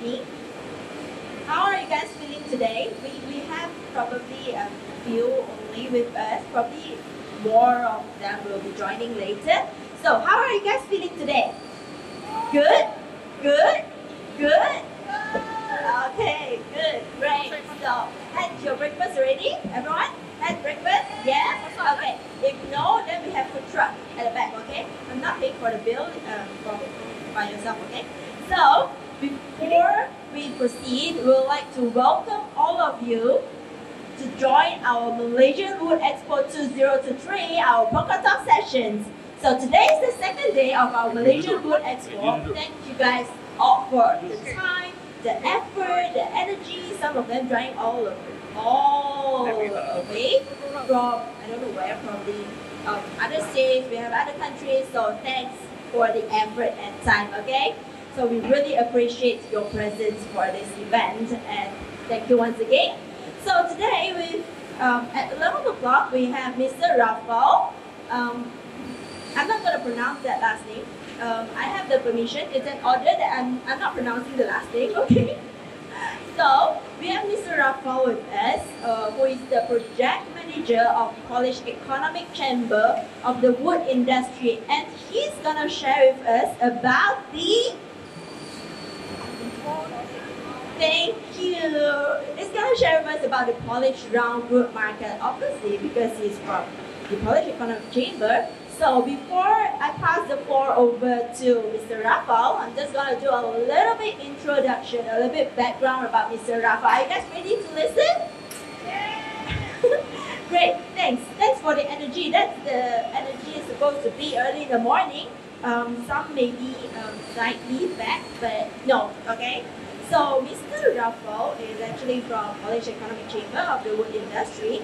with me. How are you guys feeling today? We have probably a few only with us. Probably more of them will be joining later. So how are you guys feeling today? Good? Good? Good? Okay, good, great. So, had your breakfast already? Everyone? Had breakfast? Yes? Okay. If no, then we have food truck at the back, okay? I'm not paying for the bill by yourself, okay? So, before we proceed, we would like to welcome all of you to join our Malaysian Wood Expo 2023, our Poker Talk sessions. So today is the second day of our Malaysian Wood Expo. Thank you guys all for the time, the effort, the energy. Some of them joining all the way from, I don't know where, probably other states, we have other countries. So thanks for the effort and time, okay? So we really appreciate your presence for this event, and thank you once again. So today, at 11 o'clock, we have Mr. Rafał. I'm not going to pronounce that last name. I have the permission. It's an order that I'm not pronouncing the last name, okay? So, we have Mr. Rafał with us, who is the project manager of Polish Economic Chamber of the wood industry. And he's going to share with us about the... Thank you. He's going to share with us about the Polish Roundwood market, obviously, because he's from the Polish Economic Chamber. So before I pass the floor over to Mr. Rafał, I'm just going to do a little bit introduction, a little bit background about Mr. Rafał. Are you guys ready to listen? Yeah. Great, thanks. Thanks for the energy. That's the energy is supposed to be early in the morning. Some may be slightly back, but no, okay? So Mr. Rafał is actually from Polish Economic Chamber of the wood industry,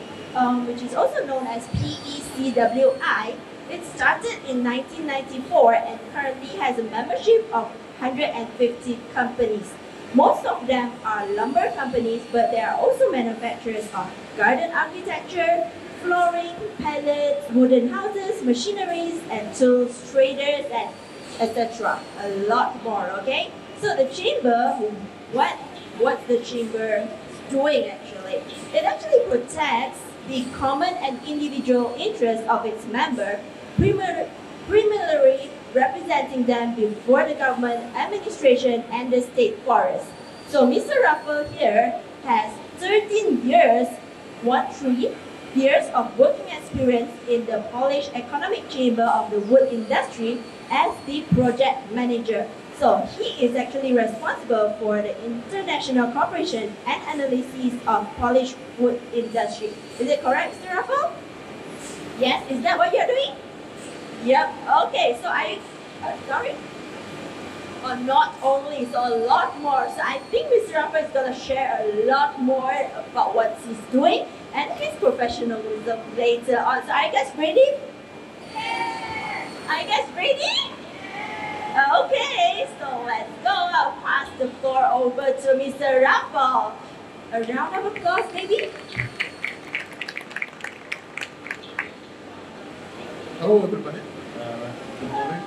which is also known as PECWI. It started in 1994 and currently has a membership of 150 companies. Most of them are lumber companies, but there are also manufacturers of garden architecture, flooring, pallets, wooden houses, machineries, and tools, traders, and etc. A lot more, okay? So the chamber, what's the chamber doing actually? It actually protects the common and individual interests of its member, primarily representing them before the government, administration, and the state forest. So Mr. Rafał here has 13 years, 13 years of working experience in the Polish Economic Chamber of the wood industry as the project manager. So he is actually responsible for the international cooperation and analysis of Polish wood industry. Is it correct, Mr. Rafał? Yes, is that what you're doing? Yep, okay, so sorry? Not only, so a lot more. So I think Mr. Rafał is going to share a lot more about what he's doing and his professionalism later on. So are you guys ready? Are you guys ready? Okay, so let's go. I'll pass the floor over to Mr. Rafał. A round of applause, maybe? Hello, everybody. Good morning.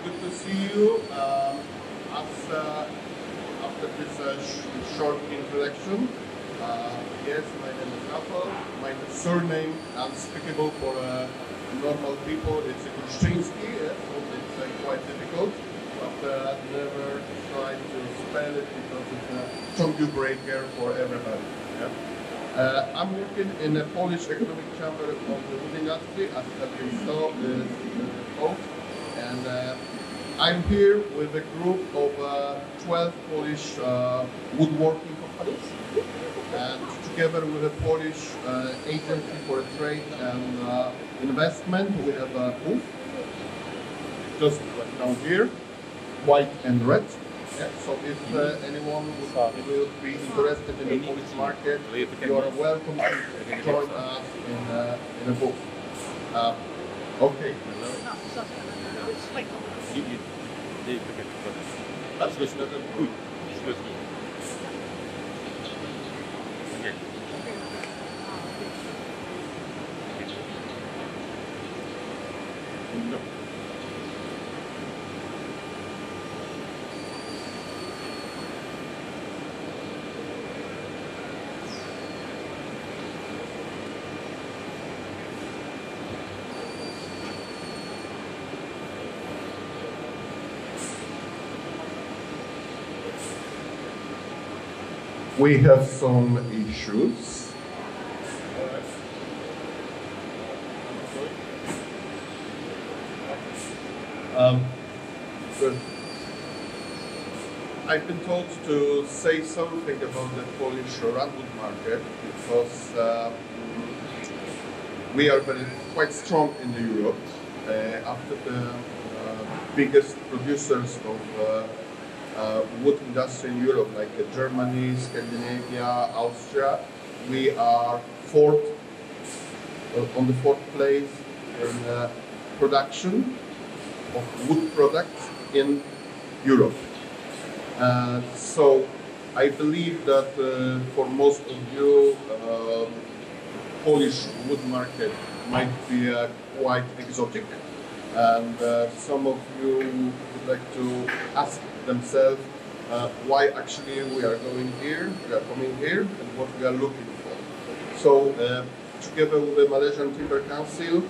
Good to see you. After this short introduction, yes, my name is Rafał. My surname, unspeakable for normal people, it's Gruszczyński, so it's quite difficult, but never try to spell it because it's a tongue breaker for everybody. Yeah? I'm working in the Polish Economic Chamber of the wood industry, as you saw is host, and I'm here with a group of 12 Polish woodworking companies, and together with a Polish agency for trade and investment, we have a booth just down here, white and red. Yeah, so if anyone will be interested in the Polish market, you are welcome to join us in a booth. Okay. We have some issues. Good. I've been told to say something about the Polish Roundwood market because we are quite strong in Europe. After the biggest producers of wood industry in Europe, like Germany, Scandinavia, Austria, we are on the fourth place in production of wood products in Europe. So I believe that for most of you, Polish wood market might be quite exotic, and some of you would like to ask themselves why actually we are coming here, and what we are looking for. So together with the Malaysian Timber Council,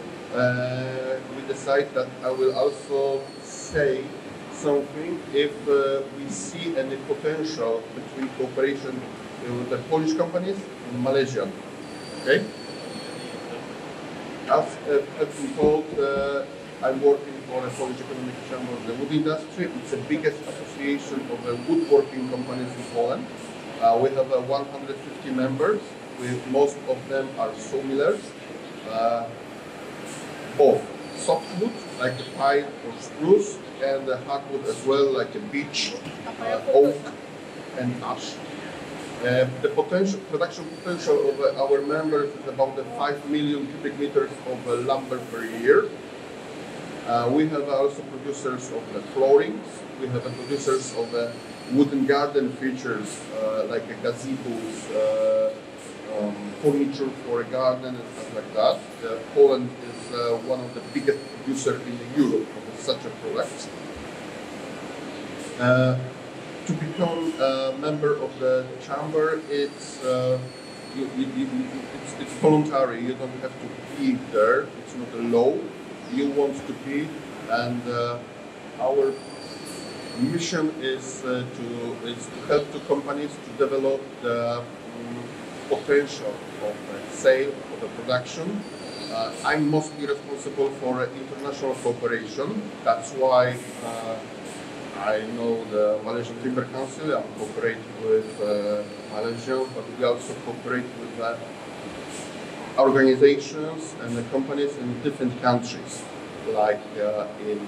we decide that I will also say something if we see any potential between cooperation with the Polish companies and Malaysian. Okay? As I've been told, I'm working for the Polish Economic Chamber of the Wood Industry. It's the biggest association of the woodworking companies in Poland. We have 150 members. Most of them are sawmillers, both softwood, like a pine or spruce, and hardwood as well, like a beech, oak, and ash. The production potential of our members is about 5 million cubic meters of lumber per year. We have also producers of the floorings. We have producers of wooden garden features like gazebos, furniture for a garden and stuff like that. Poland is one of the biggest producers in Europe of such a product. To become a member of the chamber, it's voluntary. You don't have to be there. It's not a law. You want to be, and our mission is to help the companies to develop the potential of sale, of the production. I'm mostly responsible for international cooperation. That's why I know the Malaysian Timber Council. I cooperate with Malaysia, but we also cooperate with organizations and the companies in different countries, like in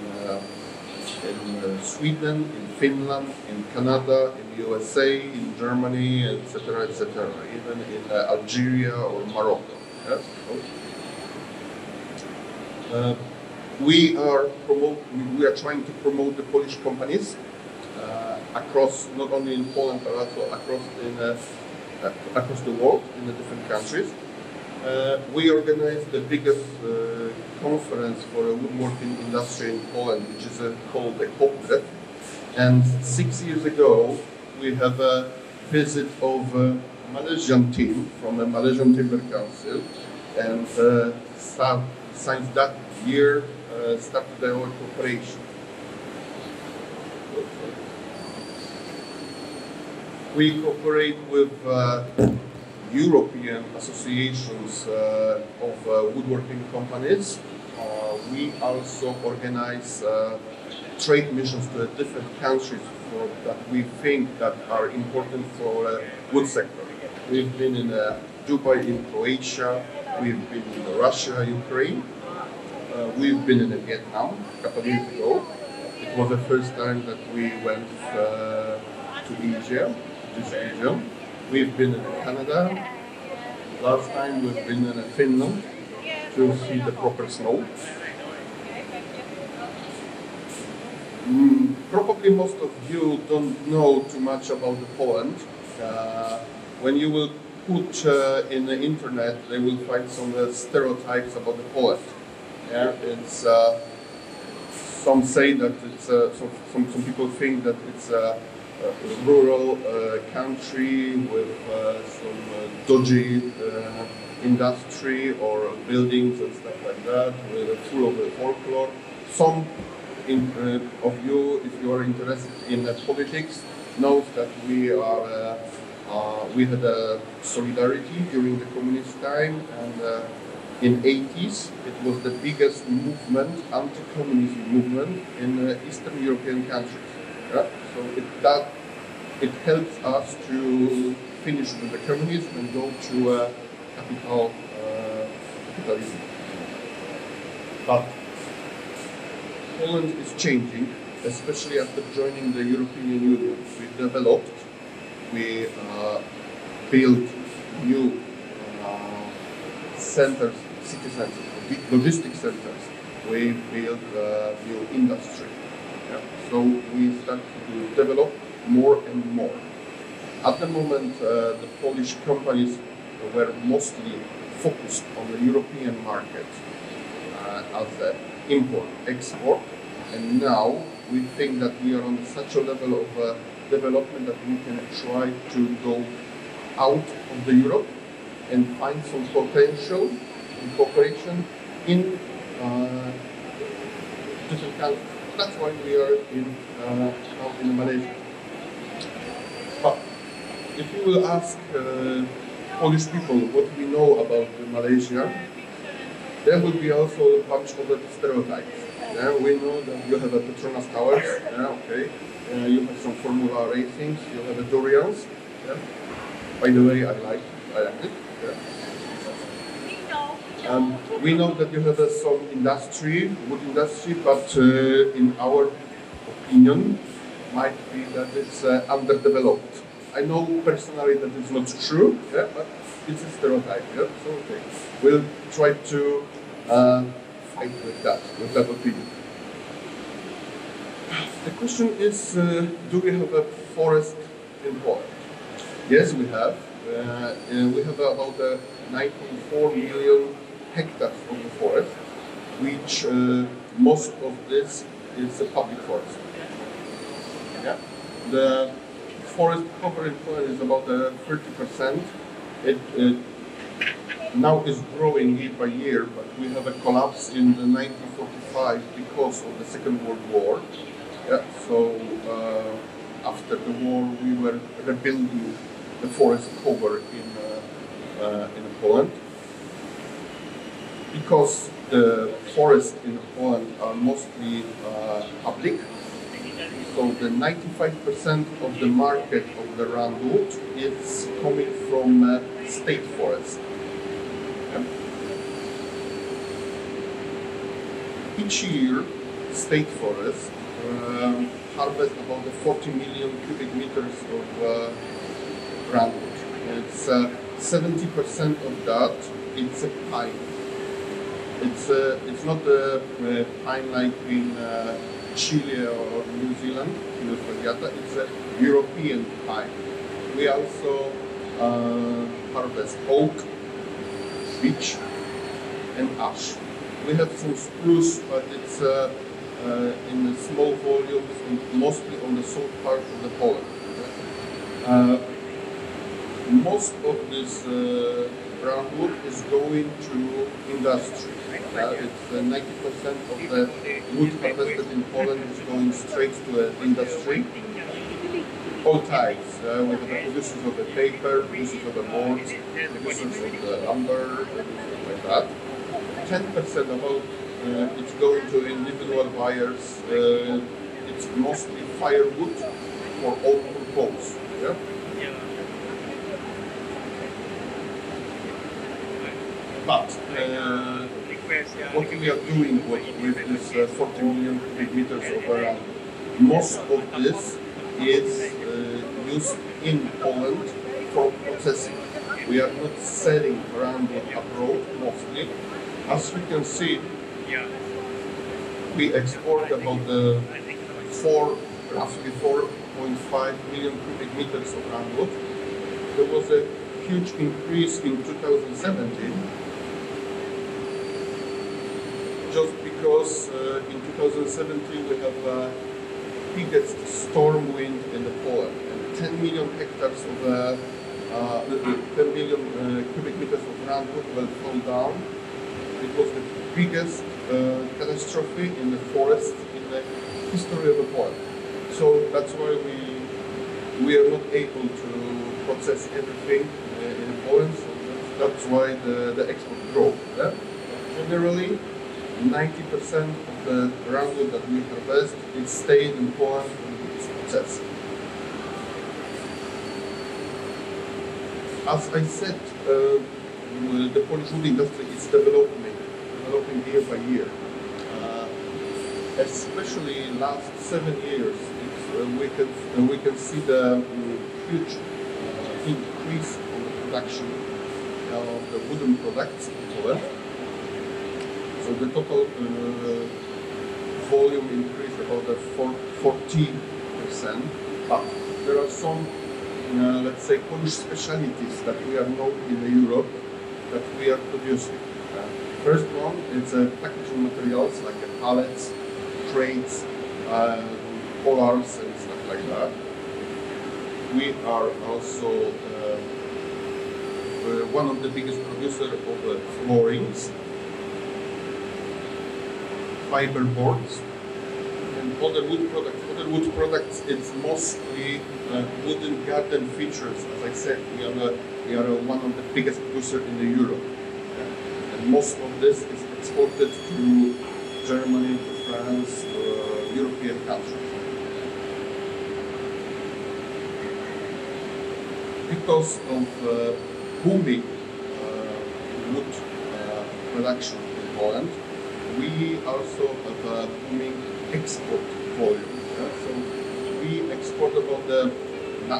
Sweden, in Finland, in Canada, in USA, in Germany, etc., etc., even in Algeria or Morocco. Yes? We are trying to promote the Polish companies across, not only in Poland, but also across the world, in the different countries. We organized the biggest conference for the woodworking industry in Poland, which is called the COPDREF. And 6 years ago, we have a visit of a Malaysian team from the Malaysian Timber Council, and since that year started our cooperation. We cooperate with European associations of woodworking companies. We also organize trade missions to different countries that we think that are important for wood sector. We've been in Dubai, in Croatia. We've been in Russia, Ukraine. We've been in Vietnam a couple of years ago. It was the first time that we went to Asia, this region. We've been in Canada. Last time we've been in Finland to see the proper snow. Probably most of you don't know too much about Poland. When you will put in the internet, they will find some stereotypes about Poland. Yeah, it's some say that it's some people think that it's a rural country with some dodgy industry or buildings and stuff like that, full of folklore. Some of you, if you are interested in politics, knows that we are We had a solidarity during the communist time, and in 80s it was the biggest movement, anti-communism movement in Eastern European countries. Yeah? So it helps us to finish with the communism and go to capitalism. But Poland is changing, especially after joining the European Union. We developed, we built new centers, city centers, logistic centers. We built new industry. Yeah? So we start to develop more and more. At the moment, the Polish companies were mostly focused on the European market as an import, export, and now we think that we are on such a level of development that we can try to go out of the Europe and find some potential in cooperation in different countries. That's why we are now in Malaysia. But if you will ask Polish people what we know about Malaysia, there will be also a bunch of stereotypes. Yeah, we know that you have a Petronas Towers, yeah, okay. You have some Formula racings, you have a durians. Yeah. By the way, I like it. Yeah. We know that you have some industry, wood industry, but in our opinion, might be that it's underdeveloped. I know personally that it's not true, yeah, but it's a stereotype. Yeah? So okay, we'll try to fight with that opinion. The question is, do we have a forest in Poland? Yes, we have. We have about 9.4 million hectares of the forest, which most of this is a public forest. Yeah? The forest cover in Poland is about 30%. It now is growing year by year, but we have a collapse in 1945 because of the Second World War. Yeah, so after the war, we were rebuilding the forest cover in Poland. Because the forests in Poland are mostly public, so the 95% of the market of the Roundwood is coming from state forests. Yeah. Each year, state forests harvest about 40 million cubic meters of Roundwood. It's 70% of that. It's a pine. It's not a pine like in Chile or New Zealand, it's a European pine. We also harvest oak, beech, and ash. We have some spruce, but it's in small volumes and mostly on the south part of the Poland. Most of this Roundwood is going to industry. It's 90% of the wood harvested in Poland is going straight to industry. All types. We have the producers of the paper, producers of the boards, producers of the lumber, like that. 10% about it's going to individual buyers. It's mostly firewood for all purposes. Yeah? But what we are doing with this 40 million cubic meters of Roundwood, most of this is used in Poland for processing. We are not selling Roundwood abroad mostly. As you can see, we export about roughly 4.5 million cubic meters of Roundwood. There was a huge increase in 2017. Just because in 2017 we have the biggest storm wind in the Poland, and 10 million hectares of 10 million cubic meters of Roundwood will fall down. It was the biggest catastrophe in the forest in the history of the Poland. So that's why we we are not able to process everything in Poland, so that's why the export grows. Yeah? Generally, 90% of the roundwood that we harvest is staying in Poland and it's processed. As I said, the Polish wood industry is developing year by year. Especially last 7 years, we can see the huge increase in the production of the wooden products in Poland. So the total volume increased about 40%, but there are some, let's say, Polish specialties that we are known in Europe that we are producing. First one is packaging materials like pallets, crates, polars and stuff like that. We are also one of the biggest producers of floorings, fiber boards, and other wood products. Other wood products, it's mostly wooden garden features. As I said, we are one of the biggest producers in Europe, and most of this is exported to Germany, to France, European countries. Because of booming wood production in Poland, we also have a booming export volume. So we export about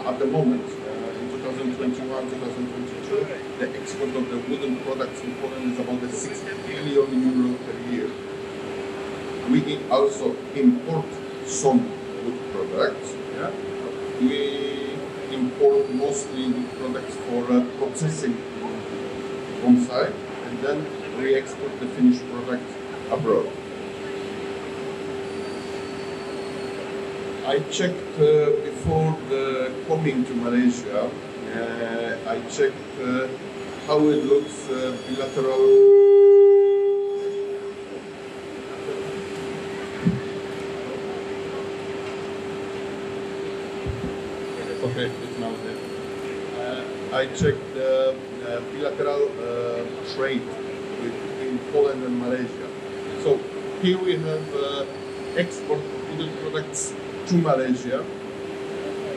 at the moment, in 2021, 2022, the export of the wooden products in Poland is about 6 billion euro per year. We also import some wood products. Yeah? We import mostly wood products for processing on site, and then we export the finished product abroad. I checked before coming to Malaysia. I checked how it looks bilateral. Okay, it's now there. I checked the bilateral trade between Poland and Malaysia. So here we have export of wooden products to Malaysia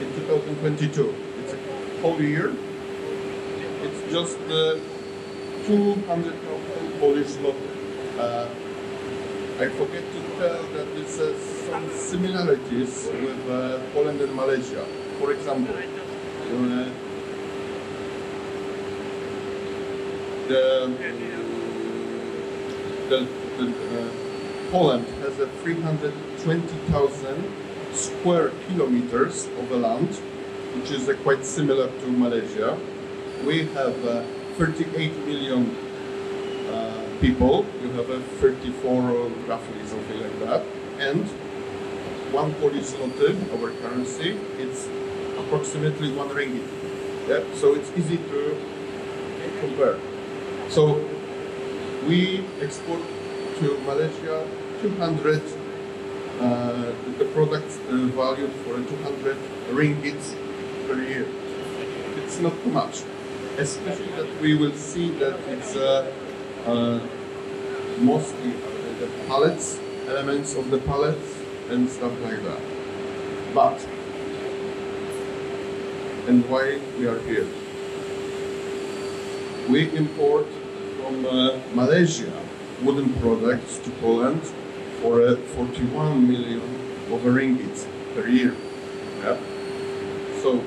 in 2022. It's a whole year. It's just 200,000 Polish zloty. I forget to tell that there's some similarities with Poland and Malaysia. For example, Poland has 320,000 square kilometers of land, which is quite similar to Malaysia. We have 38 million people. You have 34 roughly, something like that, and 1 Polish zloty, our currency, it's approximately 1 ringgit. Yeah? So it's easy to compare. So we export to Malaysia 200, the products valued for 200 ringgits per year. It's not too much, especially that we will see that it's mostly the pallets, elements of the pallets and stuff like that. But, and why we are here? We import from Malaysia wooden products to Poland for 41 million of ringgits per year. Yeah? So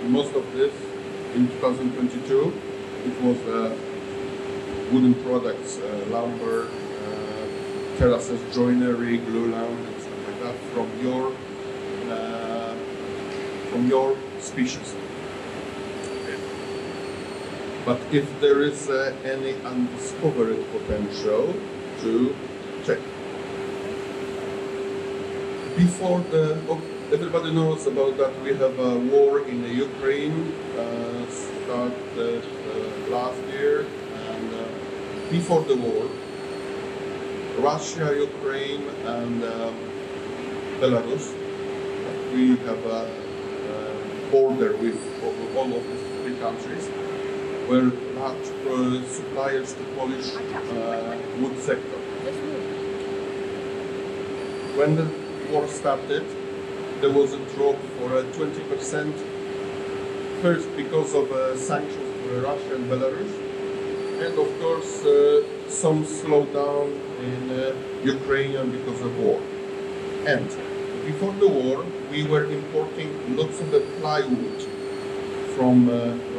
most of this in 2022 it was wooden products, lumber, terraces, joinery, glulam, and stuff like that from your species. But if there is any undiscovered potential, to check. Before everybody knows about that we have a war in Ukraine, started last year, and before the war, Russia, Ukraine, and Belarus, we have border with all of these three countries, were large suppliers to Polish wood sector. When the war started, there was a drop for 20%, first because of sanctions for Russia and Belarus, and of course some slowdown in Ukraine because of war. And before the war, we were importing lots of the plywood from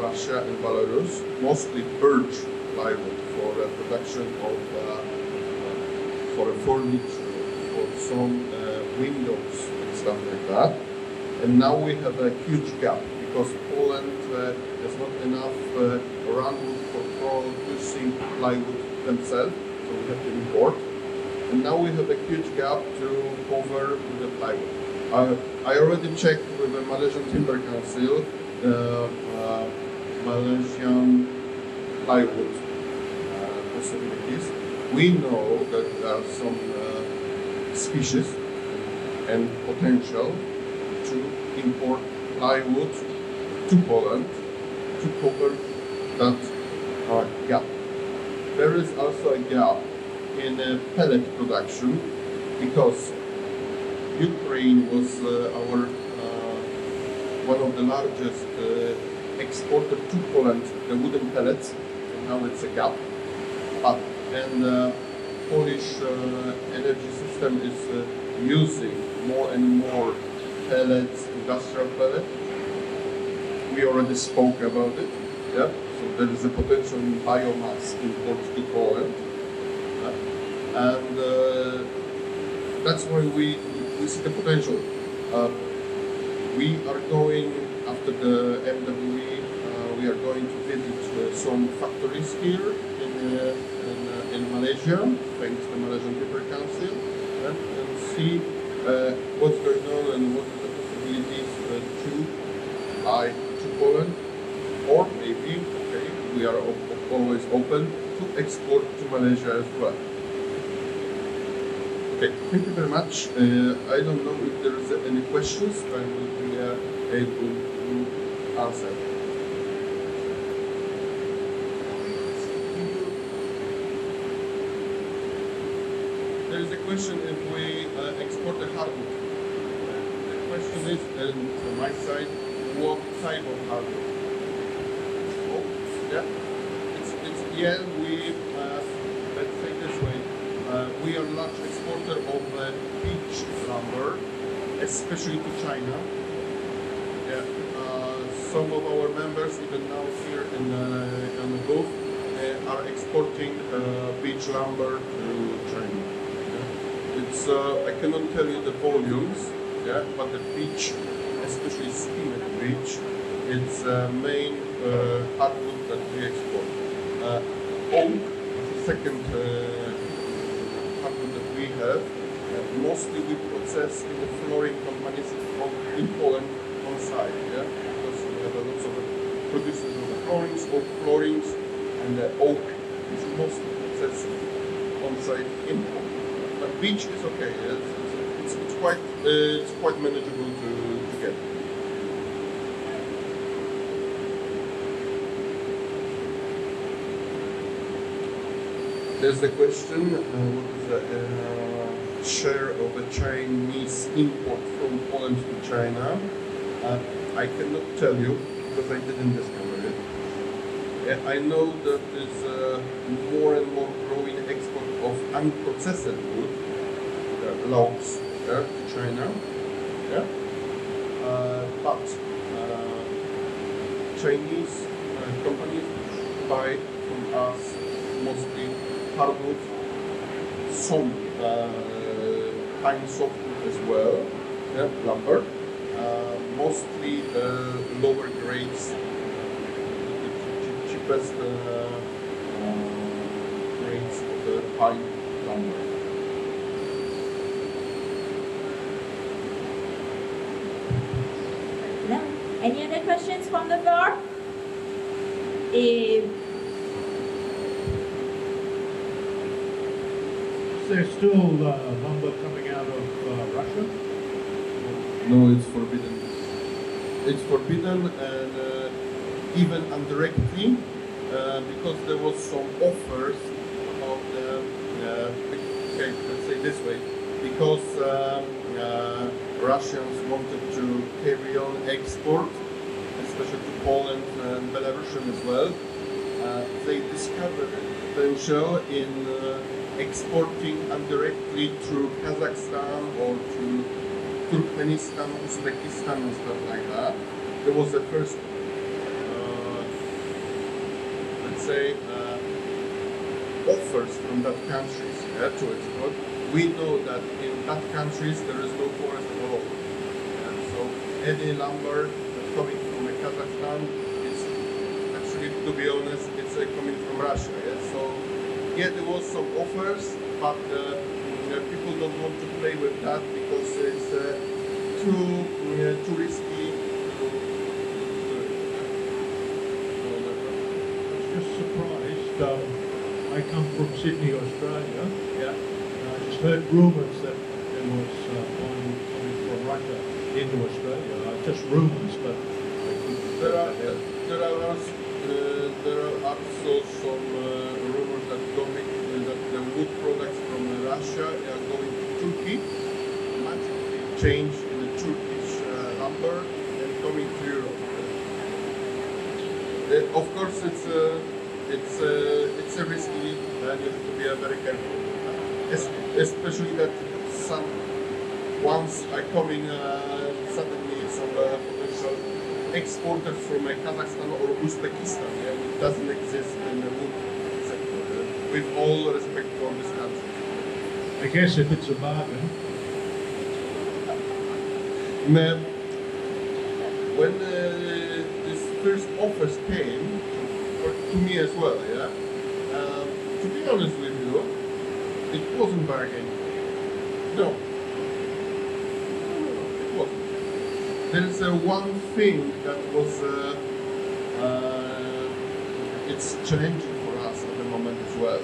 Russia and Belarus, mostly birch plywood for production of for furniture, for some windows and stuff like that. And now we have a huge gap because Poland has not enough Roundwood for producing plywood themselves, so we have to import. And now we have a huge gap to cover the plywood. I already checked with the Malaysian Timber Council, Malaysian plywood possibilities. We know that there are some species and potential to import plywood to Poland to cover that gap. There is also a gap in pellet production because Ukraine was our one of the largest exporter to Poland the wooden pellets, and now it's a gap. And Polish energy system is using more and more pellets, industrial pellets. We already spoke about it. Yeah, so there is a potential in biomass import to Poland. And that's why we see the potential. We are going, after the MWE, we are going to visit some factories here in Malaysia, thanks to the Malaysian Timber Council, and see what's going on and what are the possibilities to buy to Poland, or maybe, okay, we are always open to export to Malaysia as well. Okay, thank you very much. I don't know if there is any questions I will be able to answer. There is a question if we export the hardwood. The question is, from my side, what type of hardwood? Oh, yeah. Yeah, we, let's say this way, we are a large exporter of beech lumber, especially to China. Yeah. Some of our members, even now here in the booth, are exporting beech lumber to China. It's I cannot tell you the volumes, yeah, but the beech, especially steamed beech, it's main hardwood that we export. Oak is the second hardwood that we have. Mostly we process in the flooring companies in Poland on site, yeah, because we have a lot of producers of the floorings, oak floorings, and the oak is mostly processed on site in Poland. But beech is okay. It's quite manageable to get. There's the question: what is the share of the Chinese import from Poland to China? I cannot tell you because I didn't discover it. I know that there's more and more growing export of unprocessed wood, logs, to China. Yeah? But Chinese companies buy from us mostly hardwood, some pine softwood as well, yeah, lumber, mostly lower grades. Best grades of the pine lumber. Any other questions from the floor? If there's still lumber coming out of Russia? No, it's forbidden. it's forbidden, and even indirectly, because there was some offers about the, okay, let's say this way, because Russians wanted to carry on export, especially to Poland and Belarus as well. They discovered potential in exporting indirectly through Kazakhstan or to Turkmenistan, Uzbekistan and stuff like that. There was the first, let's say, offers from that countries to export. We know that in that countries there is no forest at all. And so any lumber coming from Kazakhstan, it's actually, to be honest, it's coming from Russia. Yeah? So yeah, there was some offers, but people don't want to play with that because it's too risky. I was just surprised. I come from Sydney, Australia. Yeah. I just heard rumours that there was one coming from Russia into Australia. Just rumours, but there are also some rumors that the wood products from Russia are going to Turkey, magically change in the Turkish lumber and coming to Europe. Of course, it's a risky, and you have to be very careful, especially that some ones are coming suddenly some potential exporters from Kazakhstan or Uzbekistan. Yeah, it doesn't exist in the wood sector. With all respect for this country. I guess if it's a bargain. When these first offers came to me as well, yeah. To be honest with you, it wasn't bargain. No, it wasn't. There is one thing that was it's challenging for us at the moment as well,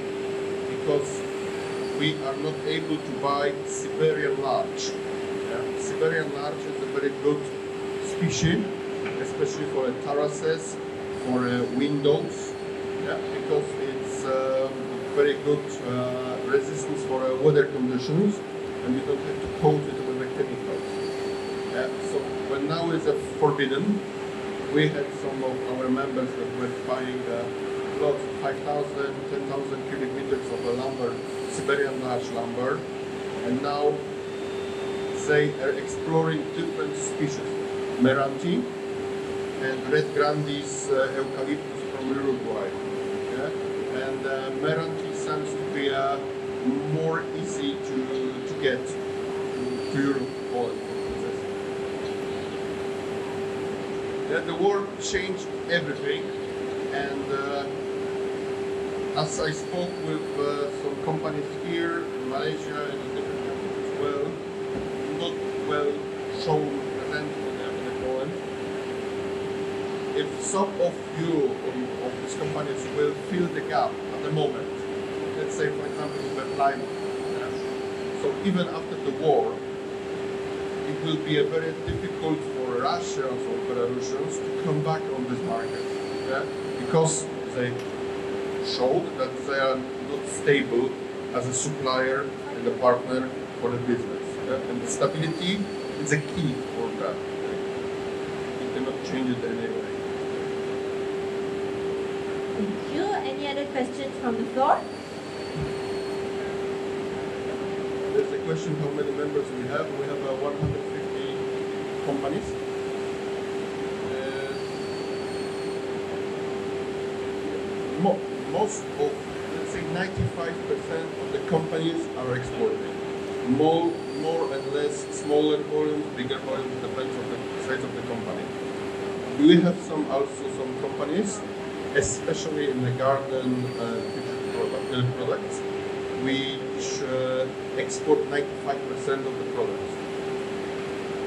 because we are not able to buy Siberian larch. Yeah? Siberian larch is a very good species, especially for terraces, for windows, yeah? Because it's very good resistance for weather conditions, and you don't have to coat it with the chemicals. Yeah? So when now it's forbidden, we had some of our members that were buying lots of 5,000, 10,000 cubic meters of lumber, Siberian larch lumber, and now they are exploring different species, Meranti and Red Grandis eucalyptus from Uruguay. Yeah? And Meranti seems to be more easy to get to Europe, Poland. Yeah, the war changed everything, and as I spoke with some companies here in Malaysia and in different countries as well, not well shown presented in Poland. If some of you of these companies will fill the gap at the moment, let's say for example in the climate, so even after the war, it will be very difficult for Russians or Belarusians to come back on this market, yeah? Because they showed that they are not stable as a supplier and a partner for the business. Yeah? And the stability is a key for that. You cannot change it anyway. Thank you. Any other questions from the floor? There's a question how many members we have. We have 150 companies. Most of, let's say 95% of the companies are exporting. More and less, smaller volumes, bigger volumes, depends on the size of the company. We have also some companies, especially in the garden products, which export 95% of the products.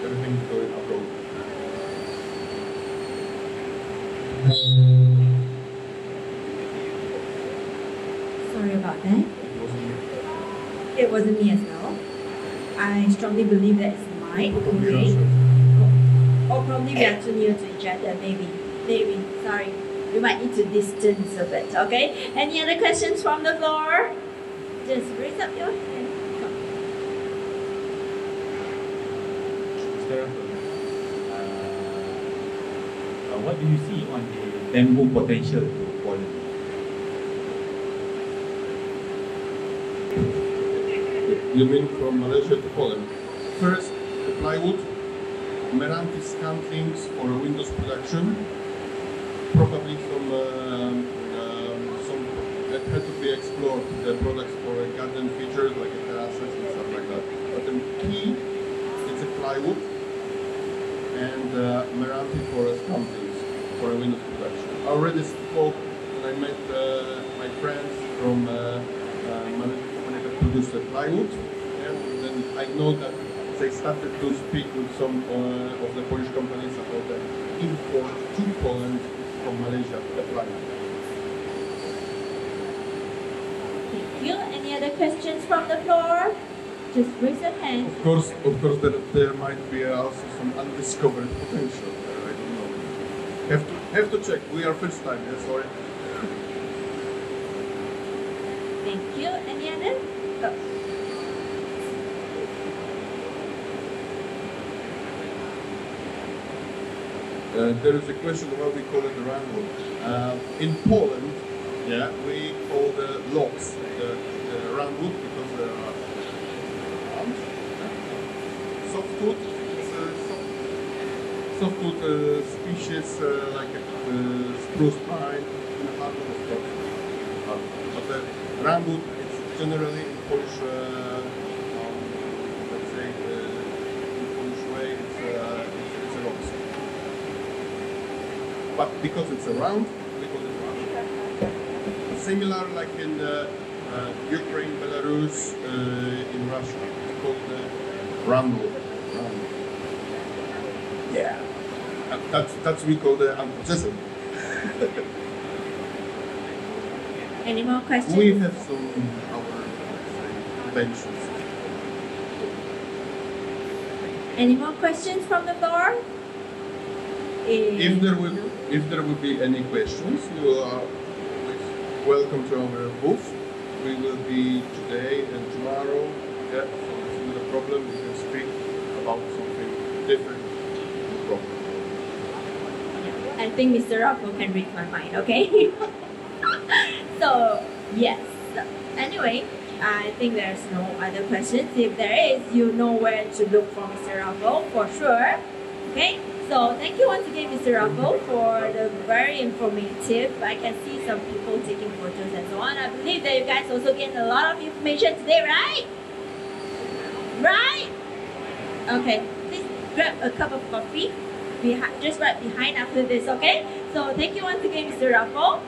Everything is going abroad. Sorry about that. It wasn't me as well. I strongly believe that it's mine. Okay. Or probably we are too near to each other, maybe. Sorry. We might need to distance a bit, okay? Any other questions from the floor? Just raise up your hand. Mr. What do you see on the bamboo potential to Poland? You mean from Malaysia to Poland? First, the plywood, Meranti scantlings for windows production, probably some that had to be explored, the products for garden features like terraces and stuff like that. But the key is a plywood and Meranti for scantlings for windows production. I already spoke when I met my friends from Malaysia that produce the plywood, and then I know that they started to speak with some of the Polish companies about the import to Poland from Malaysia, the plywood. Thank you. Any other questions from the floor? Just raise your hand. Of course, there might be also some undiscovered potential there. I don't know. Have to check. We are first time. Yeah, sorry. Thank you. Any other? Oh. There is a question of how we call it the roundwood. In Poland, yeah, we call the logs the roundwood because they are round. Softwood, softwood species like spruce pine and hardwood, of course. But the roundwood is generally in Polish, let's say, in Polish way, it's a logs. But because it's a round, we call it round. Similar like in Ukraine, Belarus, in Russia, it's called Roundwood. Yeah, that's we call the anthrocism. Any more questions? We have some our, let's say, inventions. Any more questions from the floor? If there will be any questions, you are welcome to our booth. We will be today and tomorrow. Yeah, so it's not a problem. We can speak about something different. No problem. I think Mr. Rafał can read my mind, okay? So, yes. Anyway, I think there's no other questions. If there is, you know where to look for Mr. Rafał for sure. Okay? So, thank you once again, Mr. Rafał, for the very informative. I can see some people taking photos and so on. I believe that you guys also gained a lot of information today, right? Right? Okay. Please grab a cup of coffee just right behind after this, okay? So, thank you once again, Mr. Rafał.